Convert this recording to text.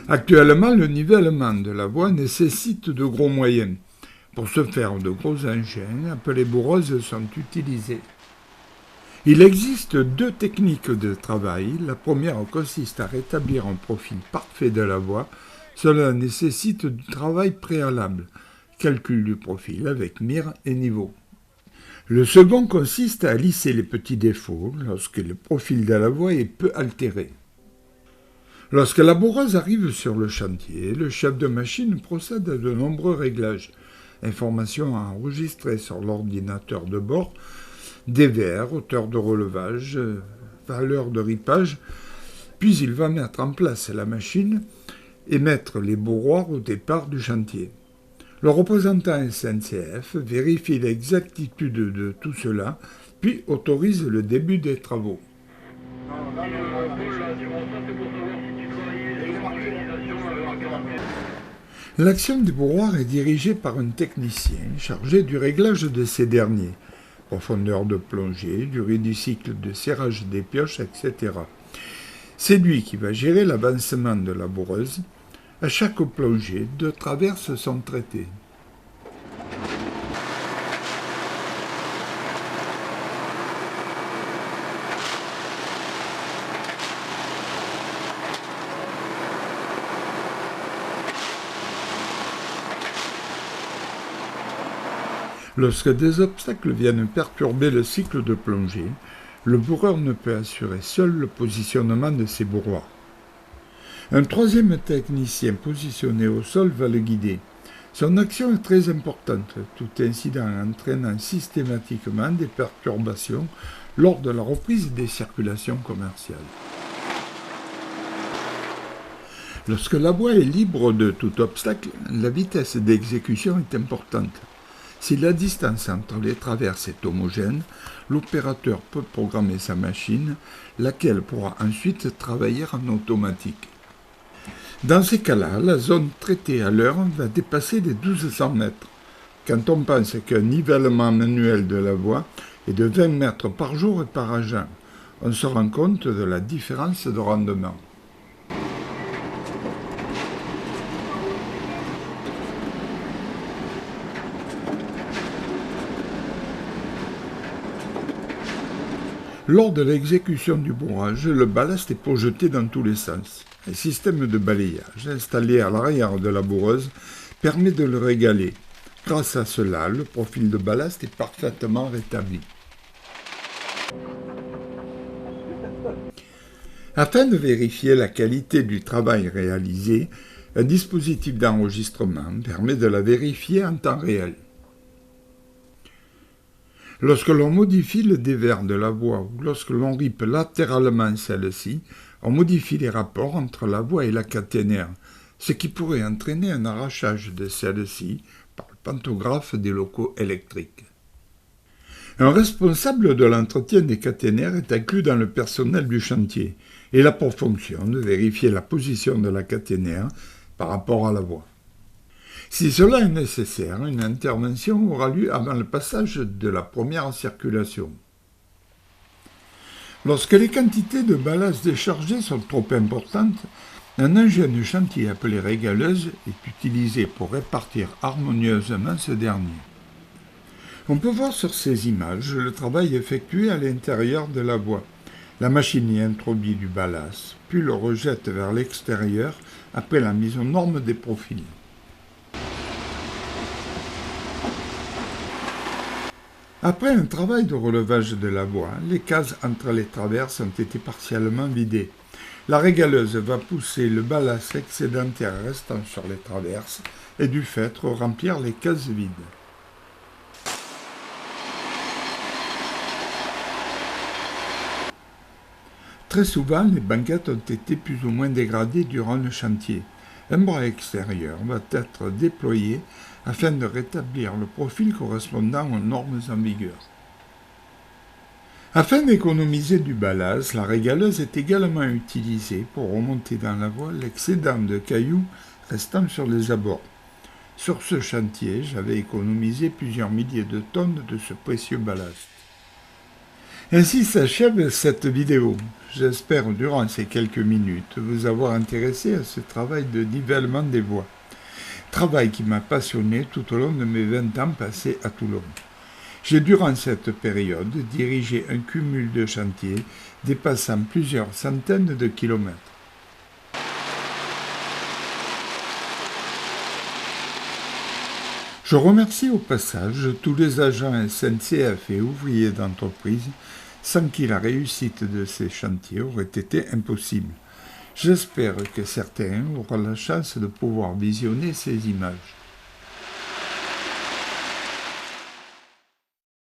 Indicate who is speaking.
Speaker 1: Actuellement, le nivellement de la voie nécessite de gros moyens. Pour ce faire, de gros engins appelés bourreuses sont utilisés. Il existe deux techniques de travail. La première consiste à rétablir un profil parfait de la voie. Cela nécessite du travail préalable, calcul du profil avec mire et niveau. Le second consiste à lisser les petits défauts lorsque le profil de la voie est peu altéré. Lorsque la bourreuse arrive sur le chantier, le chef de machine procède à de nombreux réglages. Informations à enregistrer sur l'ordinateur de bord, dévers, hauteur de relevage, valeur de ripage, puis il va mettre en place la machine et mettre les bourroirs au départ du chantier. Le représentant SNCF vérifie l'exactitude de tout cela, puis autorise le début des travaux. L'action des bourroirs est dirigée par un technicien chargé du réglage de ces derniers, profondeur de plongée, durée du cycle de serrage des pioches, etc. C'est lui qui va gérer l'avancement de la bourreuse. À chaque plongée, 2 traverses sont traitées. Lorsque des obstacles viennent perturber le cycle de plongée, le bourreur ne peut assurer seul le positionnement de ses bourroirs. Un troisième technicien positionné au sol va le guider. Son action est très importante, tout incident entraînant systématiquement des perturbations lors de la reprise des circulations commerciales. Lorsque la voie est libre de tout obstacle, la vitesse d'exécution est importante. Si la distance entre les traverses est homogène, l'opérateur peut programmer sa machine, laquelle pourra ensuite travailler en automatique. Dans ces cas-là, la zone traitée à l'heure va dépasser les 1200 mètres. Quand on pense qu'un nivellement manuel de la voie est de 20 mètres par jour et par agent, on se rend compte de la différence de rendement. Lors de l'exécution du bourrage, le ballast est projeté dans tous les sens. Un système de balayage installé à l'arrière de la bourreuse permet de le régaler. Grâce à cela, le profil de ballast est parfaitement rétabli. Afin de vérifier la qualité du travail réalisé, un dispositif d'enregistrement permet de la vérifier en temps réel. Lorsque l'on modifie le dévers de la voie ou lorsque l'on ripe latéralement celle-ci, on modifie les rapports entre la voie et la caténaire, ce qui pourrait entraîner un arrachage de celle-ci par le pantographe des locaux électriques. Un responsable de l'entretien des caténaires est inclus dans le personnel du chantier et il a pour fonction de vérifier la position de la caténaire par rapport à la voie. Si cela est nécessaire, une intervention aura lieu avant le passage de la première circulation. Lorsque les quantités de ballast déchargées sont trop importantes, un engin de chantier appelé régaleuse est utilisé pour répartir harmonieusement ce dernier. On peut voir sur ces images le travail effectué à l'intérieur de la voie. La machine y introduit du ballast, puis le rejette vers l'extérieur après la mise aux normes des profils. Après un travail de relevage de la voie, les cases entre les traverses ont été partiellement vidées. La régaleuse va pousser le ballast excédentaire restant sur les traverses et du fait remplir les cases vides. Très souvent, les banquettes ont été plus ou moins dégradées durant le chantier. Un bras extérieur va être déployé afin de rétablir le profil correspondant aux normes en vigueur. Afin d'économiser du ballast, la régaleuse est également utilisée pour remonter dans la voie l'excédent de cailloux restant sur les abords. Sur ce chantier, j'avais économisé plusieurs milliers de tonnes de ce précieux ballast. Ainsi s'achève cette vidéo. J'espère durant ces quelques minutes vous avoir intéressé à ce travail de nivellement des voies. Travail qui m'a passionné tout au long de mes 20 ans passés à Toulon. J'ai durant cette période dirigé un cumul de chantiers dépassant plusieurs centaines de kilomètres. Je remercie au passage tous les agents SNCF et ouvriers d'entreprise sans qui la réussite de ces chantiers aurait été impossible. J'espère que certains auront la chance de pouvoir visionner ces images.